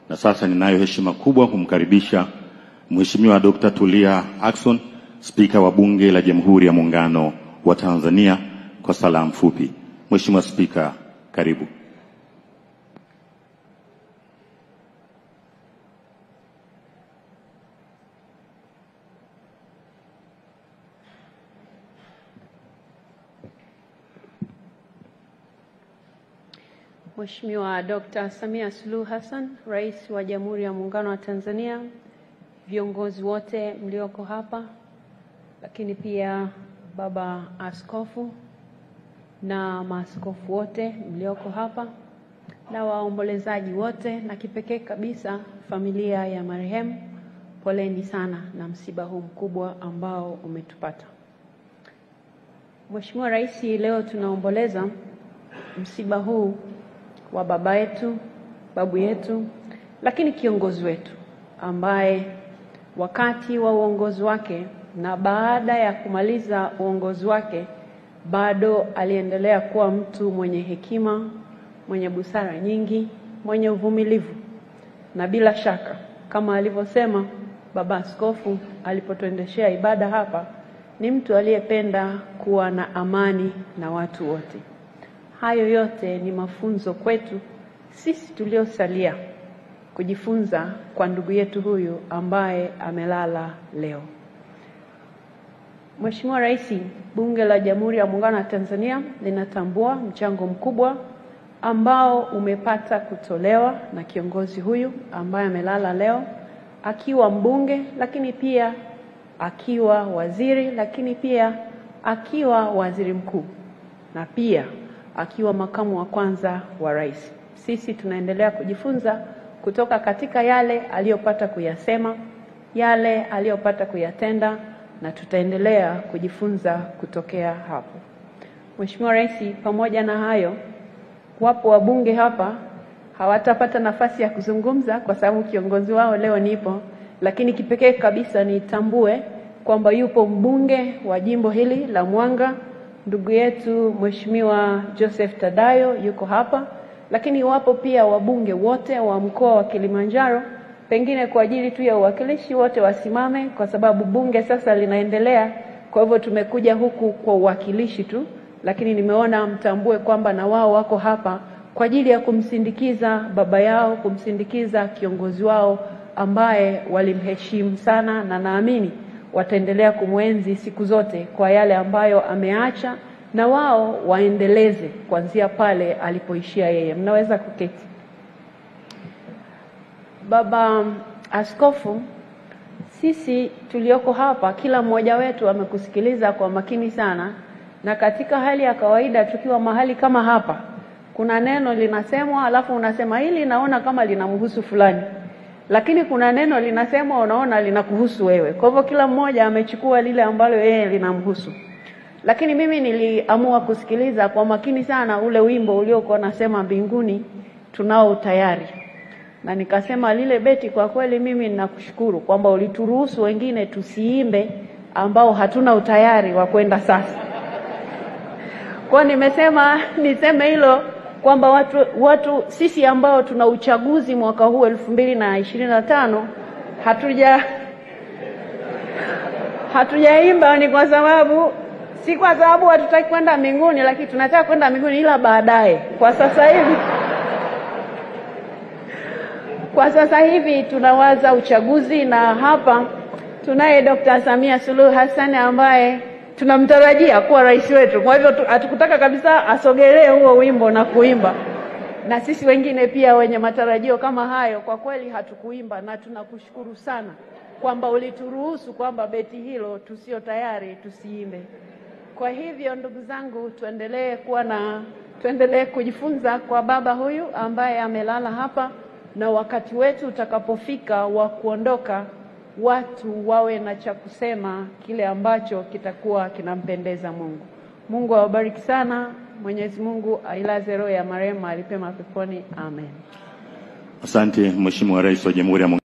Na sasa ninayo heshima kubwa kumkaribisha Mheshimiwa Dr. Tulia Ackson, Spika wa Bunge la Jamhuri ya Muungano wa Tanzania, kwa salamu fupi. Mheshimiwa Spika, karibu. Mheshimiwa Dr. Samia Suluhu Hassan, Rais wa Jamhuri ya Muungano wa Tanzania, viongozi wote mlioko hapa, lakini pia Baba Askofu na maaskofu wote mlioko hapa, na waombolezaji wote, na kipekee kabisa familia ya marehemu, poleni sana na msiba huu mkubwa ambao umetupata. Mheshimiwa Rais, leo tunaomboleza msiba huu wa baba yetu, babu yetu, lakini kiongozi wetu ambaye wakati wa uongozi wake na baada ya kumaliza uongozi wake bado aliendelea kuwa mtu mwenye hekima, mwenye busara nyingi, mwenye uvumilivu. Na bila shaka kama alivyosema Baba Askofu alipotuendeshea ibada hapa, ni mtu aliyependa kuwa na amani na watu wote. Hayo yote ni mafunzo kwetu sisi tuliosalia kujifunza kwa ndugu yetu huyu ambaye amelala leo. Mheshimiwa Rais, Bunge la Jamhuri ya Muungano wa Tanzania linatambua mchango mkubwa ambao umepata kutolewa na kiongozi huyu ambaye amelala leo, akiwa mbunge, lakini pia akiwa waziri, lakini pia akiwa waziri mkuu, na pia akiwa makamu wa kwanza wa rais. Sisi tunaendelea kujifunza kutoka katika yale aliyopata kuyasema, yale aliyopata kuyatenda, na tutaendelea kujifunza kutokea hapo. Mheshimiwa Rais, pamoja na hayo, wapo wabunge hapa hawatapata nafasi ya kuzungumza kwa sababu kiongozi wao leo nipo, lakini kipekee kabisa nitambue kwamba yupo mbunge wa jimbo hili la Mwanga, ndugu yetu Mheshimiwa Joseph Tadayo yuko hapa, lakini wapo pia wabunge wote wa mkoa wa Kilimanjaro. Pengine kwa ajili tu ya uwakilishi wote wasimame kwa sababu bunge sasa linaendelea, kwa hivyo tumekuja huku kwa uwakilishi tu, lakini nimeona mtambue kwamba na wao wako hapa kwa ajili ya kumsindikiza baba yao, kumsindikiza kiongozi wao ambaye walimheshimu sana, na naamini wataendelea kumwenzi siku zote kwa yale ambayo ameacha, na wao waendeleze kuanzia pale alipoishia yeye. Mnaweza kuketi. Baba Askofu, sisi tulioko hapa kila mmoja wetu amekusikiliza kwa makini sana, na katika hali ya kawaida tukiwa mahali kama hapa, kuna neno linasemwa alafu unasema hili naona kama linamhusu fulani, lakini kuna neno linasemwa unaona linakuhusu wewe. Kwa hivyo kila mmoja amechukua lile ambalo yeye linamhusu. Lakini mimi niliamua kusikiliza kwa makini sana ule wimbo uliokuwa unasema mbinguni tunao utayari. Na nikasema lile beti, kwa kweli mimi ninakushukuru kwamba ulituruhusu wengine tusiimbe ambao hatuna utayari wa kwenda sasa. Kwa nimesema niseme hilo kwamba watu sisi ambao tuna uchaguzi mwaka huu 2025 hatujaimba ni kwa sababu si kwa sababu hatutaki kwenda mbinguni, lakini tunataka kwenda mbinguni ila baadaye. Kwa sasa hivi tunawaza uchaguzi, na hapa tunaye Dr. Samia Suluhu Hassan ambaye tunamtarajia kuwa rais wetu. Kwa hivyo hatukutaka kabisa asogelee huo wimbo na kuimba. Na sisi wengine pia wenye matarajio kama hayo kwa kweli hatukuimba, na tunakushukuru sana kwamba ulituruhusu kwamba beti hilo tusio tayari tusiimbe. Kwa hivyo ndugu zangu, tuendelee kujifunza kwa baba huyu ambaye amelala hapa, na wakati wetu utakapofika wa kuondoka watu wawe na cha kusema kile ambacho kitakuwa kinampendeza Mungu. Mungu awabariki sana. Mwenyezi Mungu ailaze roho ya marehemu alipema peponi. Amen. Asante Mheshimiwa Rais wa Jamhuri ya